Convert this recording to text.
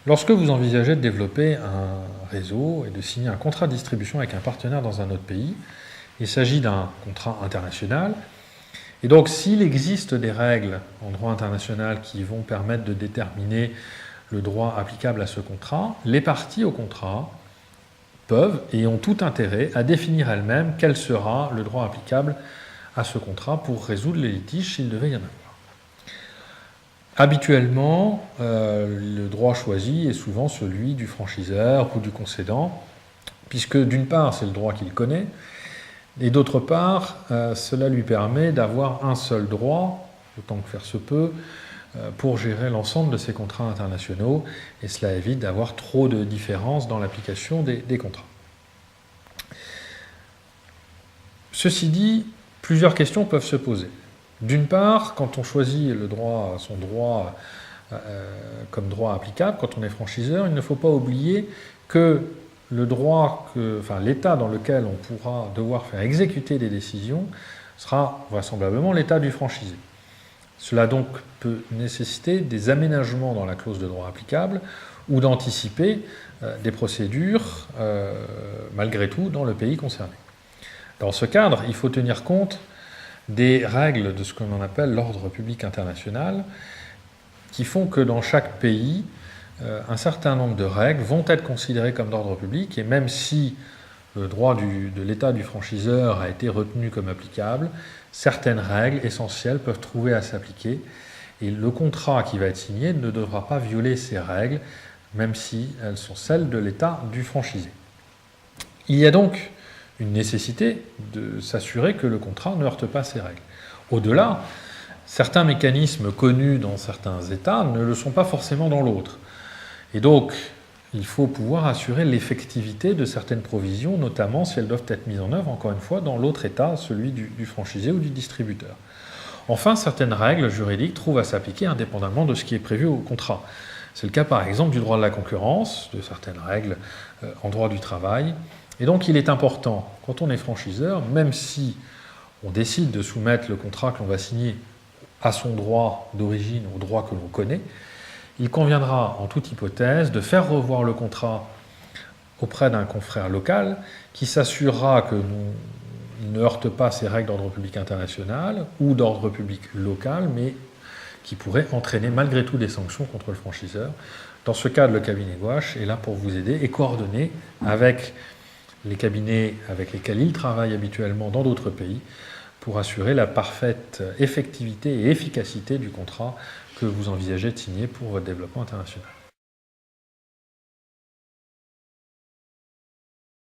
Lorsque vous envisagez de développer un réseau et de signer un contrat de distribution avec un partenaire dans un autre pays, il s'agit d'un contrat international. Et donc, s'il existe des règles en droit international qui vont permettre de déterminer le droit applicable à ce contrat, les parties au contrat peuvent et ont tout intérêt à définir elles-mêmes quel sera le droit applicable à ce contrat pour résoudre les litiges s'il devait y en avoir. Habituellement, le droit choisi est souvent celui du franchiseur ou du concédant, puisque d'une part, c'est le droit qu'il connaît, et d'autre part, cela lui permet d'avoir un seul droit, autant que faire se peut, pour gérer l'ensemble de ses contrats internationaux, et cela évite d'avoir trop de différences dans l'application des contrats. Ceci dit, plusieurs questions peuvent se poser. D'une part, quand on choisit son droit comme droit applicable, quand on est franchiseur, il ne faut pas oublier que l'état dans lequel on pourra devoir faire exécuter des décisions sera vraisemblablement l'état du franchisé. Cela donc peut nécessiter des aménagements dans la clause de droit applicable ou d'anticiper des procédures, malgré tout, dans le pays concerné. Dans ce cadre, il faut tenir compte des règles de ce que l'on appelle l'ordre public international, qui font que dans chaque pays, un certain nombre de règles vont être considérées comme d'ordre public, et même si le droit de l'état du franchiseur a été retenu comme applicable, certaines règles essentielles peuvent trouver à s'appliquer, et le contrat qui va être signé ne devra pas violer ces règles, même si elles sont celles de l'état du franchisé. Il y a donc une nécessité de s'assurer que le contrat ne heurte pas ces règles. Au-delà, certains mécanismes connus dans certains États ne le sont pas forcément dans l'autre. Et donc, il faut pouvoir assurer l'effectivité de certaines provisions, notamment si elles doivent être mises en œuvre, encore une fois, dans l'autre État, celui du franchisé ou du distributeur. Enfin, certaines règles juridiques trouvent à s'appliquer indépendamment de ce qui est prévu au contrat. C'est le cas, par exemple, du droit de la concurrence, de certaines règles en droit du travail. Et donc, il est important, quand on est franchiseur, même si on décide de soumettre le contrat que l'on va signer à son droit d'origine, au droit que l'on connaît, il conviendra, en toute hypothèse, de faire revoir le contrat auprès d'un confrère local qui s'assurera qu'il ne heurte pas ces règles d'ordre public international ou d'ordre public local, mais qui pourraient entraîner malgré tout des sanctions contre le franchiseur. Dans ce cadre, le cabinet Gouache est là pour vous aider et coordonner avec les cabinets avec lesquels il travaille habituellement dans d'autres pays pour assurer la parfaite effectivité et efficacité du contrat que vous envisagez de signer pour votre développement international.